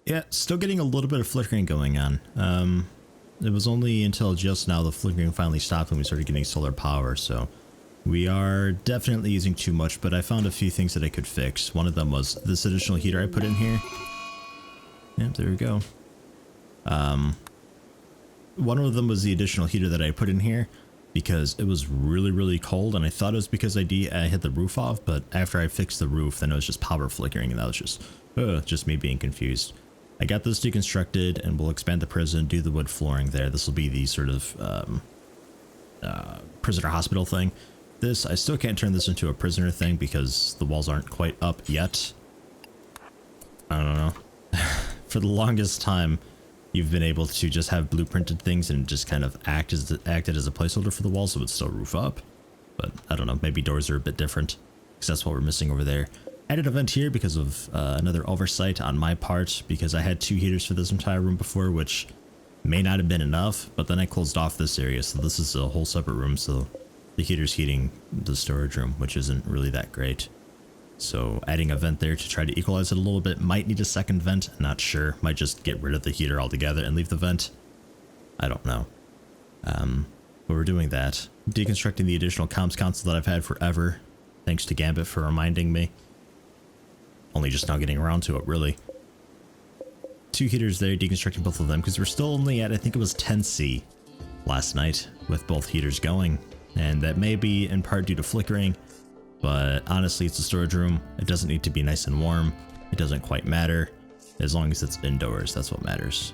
Yeah, still getting a little bit of flickering going on. It was only until just now the flickering finally stopped when we started getting solar power, so we are definitely using too much, but I found a few things that I could fix. One of them was this additional heater I put in here. Yeah, there we go. One of them was the additional heater that I put in here because it was really, really cold, and I thought it was because I hit the roof off, but after I fixed the roof, then it was just power flickering, and that was just me being confused. I got this deconstructed, and we'll expand the prison, do the wood flooring there. This will be the sort of prisoner hospital thing. This, I still can't turn this into a prisoner thing because the walls aren't quite up yet. I don't know. For the longest time, you've been able to just have blueprinted things and just kind of acted as a placeholder for the wall, so it would still roof up. But I don't know, maybe doors are a bit different, because that's what we're missing over there. Added a vent here because of another oversight on my part, because I had 2 heaters for this entire room before, which may not have been enough, but then I closed off this area, so this is a whole separate room, so the heater's heating the storage room, which isn't really that great. So adding a vent there to try to equalize it a little bit. Might need a second vent, not sure. Might just get rid of the heater altogether and leave the vent. I don't know. But we're doing that. Deconstructing the additional comms console that I've had forever. Thanks to Gambit for reminding me. Only just now getting around to it, really. 2 heaters there, deconstructing both of them, because we're still only at, I think it was 10C last night with both heaters going. And that may be in part due to flickering. But honestly, it's a storage room. It doesn't need to be nice and warm. It doesn't quite matter. As long as it's indoors, that's what matters.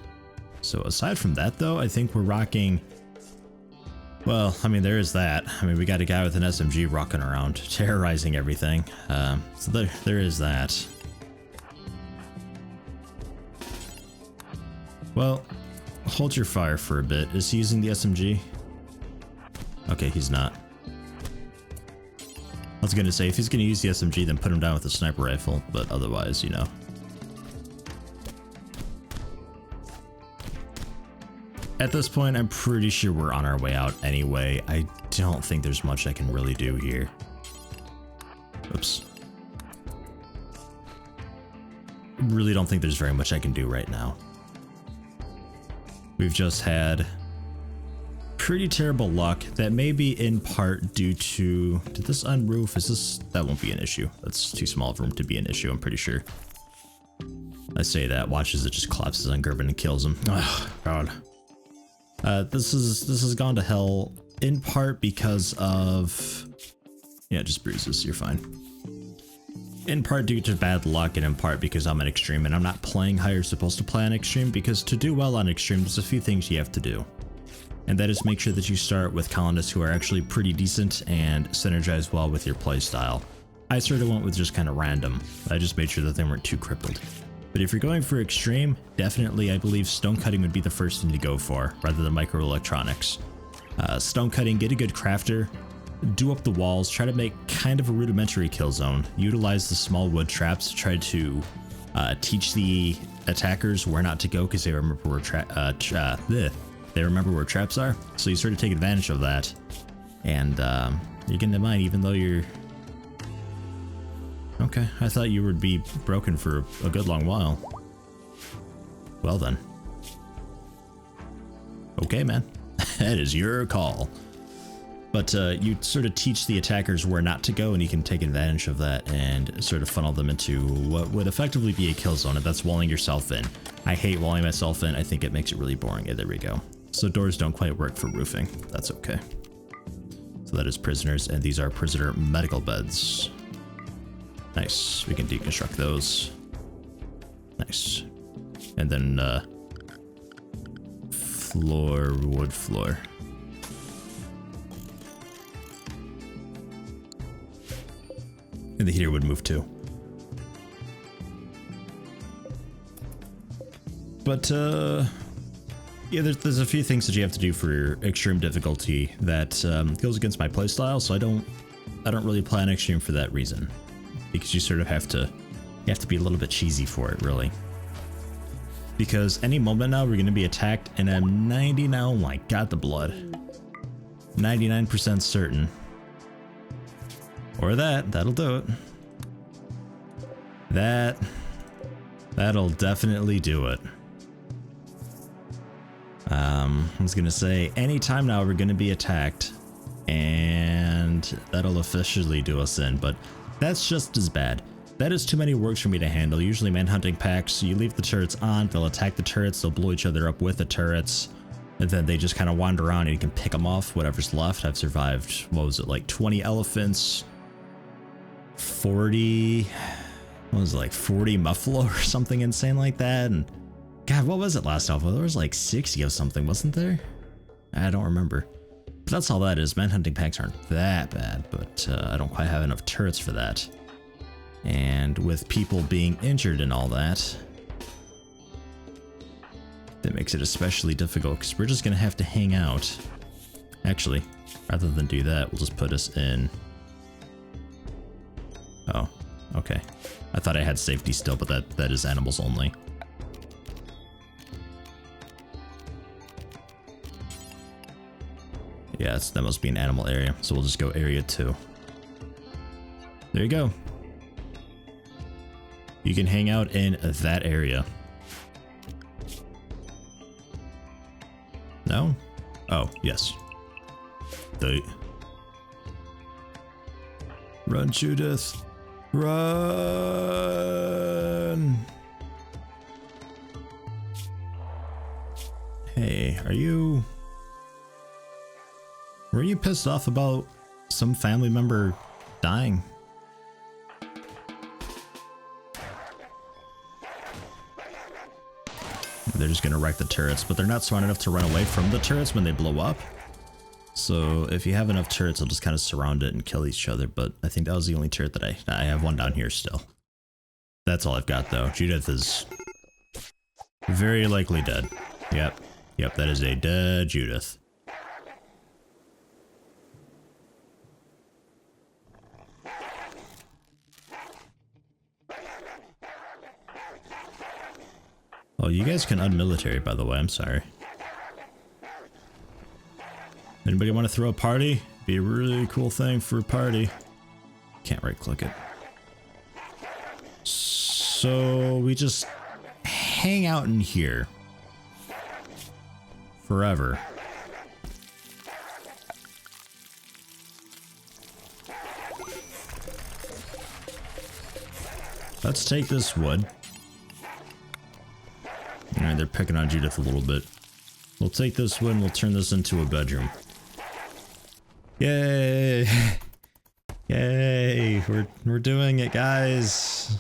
So aside from that, though, I think we're rocking... Well, I mean, there is that. I mean, we got a guy with an SMG rocking around, terrorizing everything. So there is that. Well, hold your fire for a bit. Is he using the SMG? Okay, he's not. I was gonna say, if he's gonna use the SMG, then put him down with a sniper rifle, but otherwise, you know. At this point, I'm pretty sure we're on our way out anyway. I don't think there's much I can really do here. Oops. Really don't think there's very much I can do right now. We've just had pretty terrible luck that may be in part due to... Did this unroof? Is this... That won't be an issue. That's too small of a room to be an issue, I'm pretty sure. I say that, watch as it just collapses on Gerben and kills him. Oh, God. This has gone to hell in part because of... Yeah, just bruises, you're fine. In part due to bad luck, and in part because I'm an extreme and I'm not playing how you're supposed to play on extreme, because to do well on extreme, there's a few things you have to do. And that is make sure that you start with colonists who are actually pretty decent and synergize well with your playstyle. I sort of went with just kind of random. I just made sure that they weren't too crippled. But if you're going for extreme, definitely I believe stone cutting would be the first thing to go for, rather than microelectronics. Stone cutting, get a good crafter, do up the walls, try to make kind of a rudimentary kill zone, utilize the small wood traps to try to teach the attackers where not to go because they remember where they remember where traps are, so you sort of take advantage of that. And you're getting to mine even though you're... Okay, I thought you would be broken for a good long while. Well then. Okay, man. That is your call. But you sort of teach the attackers where not to go, and you can take advantage of that and sort of funnel them into what would effectively be a kill zone, and that's walling yourself in. I hate walling myself in. I think it makes it really boring. Yeah, there we go. So doors don't quite work for roofing. That's okay. So that is prisoners, and these are prisoner medical beds. Nice. We can deconstruct those. Nice. And then floor, wood floor. And the heater would move too. But yeah, there's a few things that you have to do for extreme difficulty that goes against my playstyle, so I don't really play on extreme for that reason, because you sort of have to be a little bit cheesy for it, really. Because any moment now we're going to be attacked, and I'm 99. Oh my god, the blood. 99% certain. Or that'll do it. That That'll definitely do it. I was gonna say, anytime now we're gonna be attacked, and that'll officially do us in, but that's just as bad. That is too many works for me to handle. Usually manhunting packs, you leave the turrets on, they'll attack the turrets, they'll blow each other up with the turrets, and then they just kind of wander around and you can pick them off, whatever's left. I've survived, what was it, like 20 elephants, 40, what was it, like 40 muffalo or something insane like that, and God, what was it last alpha? There was like 60 of something, wasn't there? I don't remember. But that's all that is. Manhunting packs aren't that bad, but I don't quite have enough turrets for that. And with people being injured and all that, that makes it especially difficult because we're just going to have to hang out. Actually, rather than do that, we'll just put us in... Oh, okay. I thought I had safety still, but that is animals only. Yeah, that must be an animal area, so we'll just go area 2. There you go. You can hang out in that area. No? Oh, yes. Run, Judith. Run! Hey, were you pissed off about some family member dying? They're just gonna wreck the turrets, but they're not smart enough to run away from the turrets when they blow up. So if you have enough turrets, they'll just kind of surround it and kill each other, but I think that was the only turret that I have one down here still. That's all I've got though. Judith is very likely dead. Yep, that is a dead Judith. Oh, you guys can unmilitary, by the way. I'm sorry. Anybody want to throw a party? Be a really cool thing for a party. Can't right click it. So we just hang out in here forever. Let's take this wood. Alright, they're picking on Judith a little bit. We'll take this wood and we'll turn this into a bedroom. Yay! Yay! We're doing it, guys!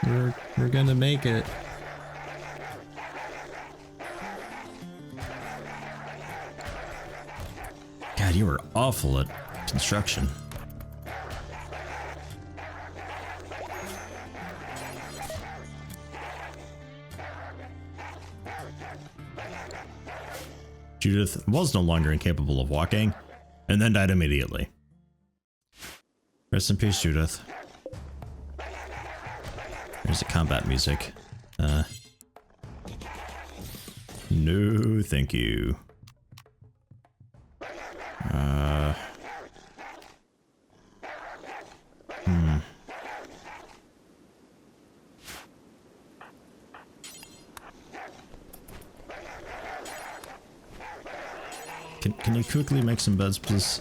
We're gonna make it. God, you were awful at construction. Judith was no longer incapable of walking, and then died immediately. Rest in peace, Judith. There's the combat music. No, thank you. Can you quickly make some beds, please?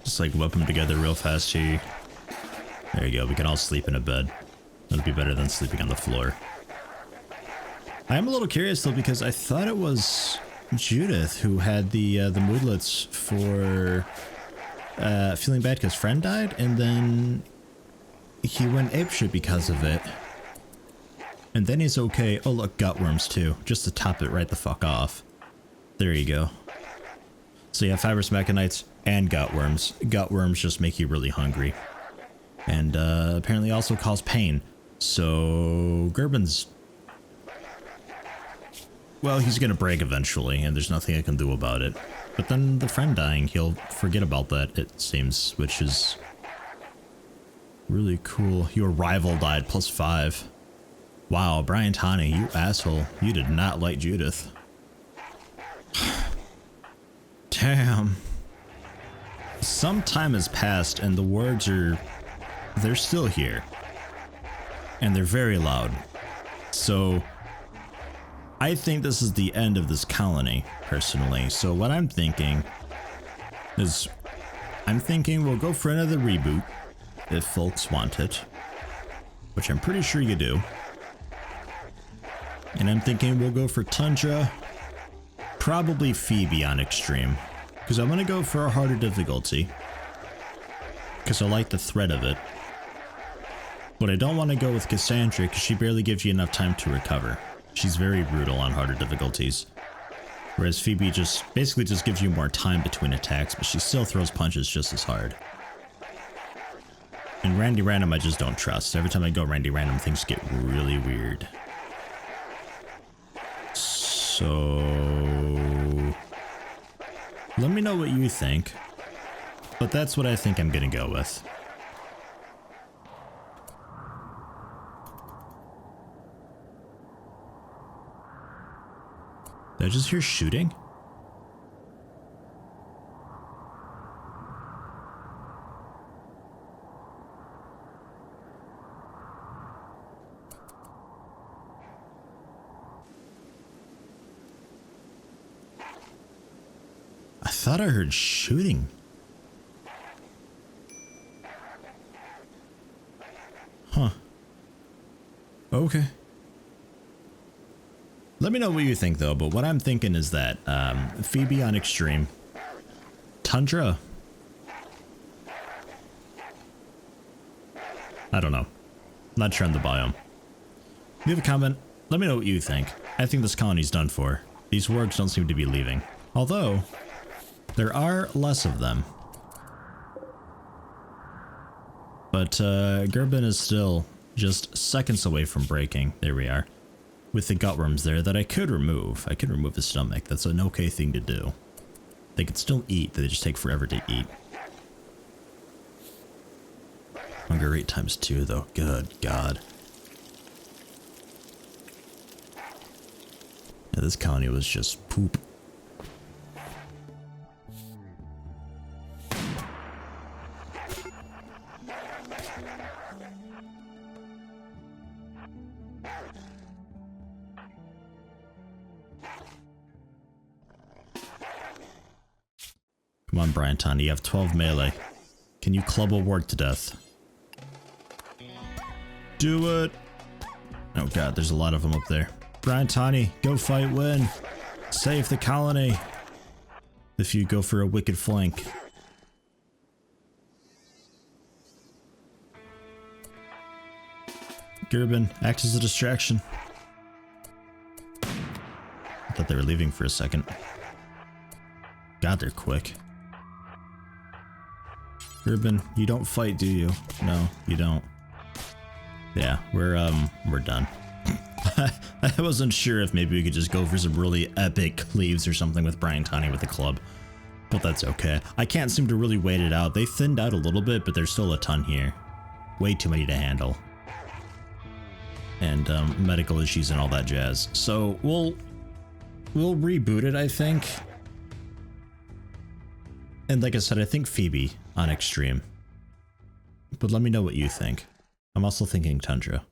Just like whip them together real fast here. There you go, we can all sleep in a bed. That'd be better than sleeping on the floor. I am a little curious though, because I thought it was Judith who had the moodlets for feeling bad because friend died, and then he went apeshit because of it. And then he's okay. Oh look, gutworms too, just to top it right the fuck off. There you go. So you have fibrous mechanites and gutworms. Gutworms just make you really hungry. And apparently also cause pain. So Gerben's... well, he's gonna break eventually, and there's nothing I can do about it. But then the friend dying, he'll forget about that, it seems, which is really cool. Your rival died +5. Wow, Brian Taney, you asshole. You did not like Judith. Damn. Some time has passed and the words are... they're still here. and they're very loud. So I think this is the end of this colony, personally. So what I'm thinking is, we'll go for another reboot if folks want it, which I'm pretty sure you do. And I'm thinking we'll go for Tundra, probably Phoebe on extreme, because I'm going to go for a harder difficulty, because I like the threat of it. But I don't want to go with Cassandra because she barely gives you enough time to recover. She's very brutal on harder difficulties. Whereas Phoebe basically just gives you more time between attacks, but she still throws punches just as hard. And Randy Random I just don't trust. Every time I go Randy Random, things get really weird. So let me know what you think. But that's what I think I'm gonna go with. Did I just hear shooting? I thought I heard shooting. Huh. Okay. Let me know what you think though, but what I'm thinking is that Phoebe on extreme, Tundra, I don't know, not sure on the biome. Leave a comment, let me know what you think. I think this colony's done for. These wargs don't seem to be leaving, although there are less of them. But Gerbin is still just seconds away from breaking. There we are. With the gutworms there that I could remove. I could remove his stomach. That's an okay thing to do. They could still eat, they just take forever to eat. Hunger rate ×2 though. Good God. Yeah, this colony was just poop. Come on, Brian Tani, you have 12 melee. Can you club a warg to death? Do it! Oh God, there's a lot of them up there. Brian Tani, go fight, win! Save the colony! If you go for a wicked flank. Gerbin, acts as a distraction. I thought they were leaving for a second. God, they're quick. Gerbin, you don't fight, do you? No, you don't. Yeah, we're done. I wasn't sure if maybe we could just go for some really epic cleaves or something with Brian Tani with the club. But that's okay. I can't seem to really wait it out. They thinned out a little bit, but there's still a ton here. Way too many to handle. And medical issues and all that jazz. So we'll reboot it, I think. And like I said, I think Phoebe on extreme. But let me know what you think. I'm also thinking Tundra.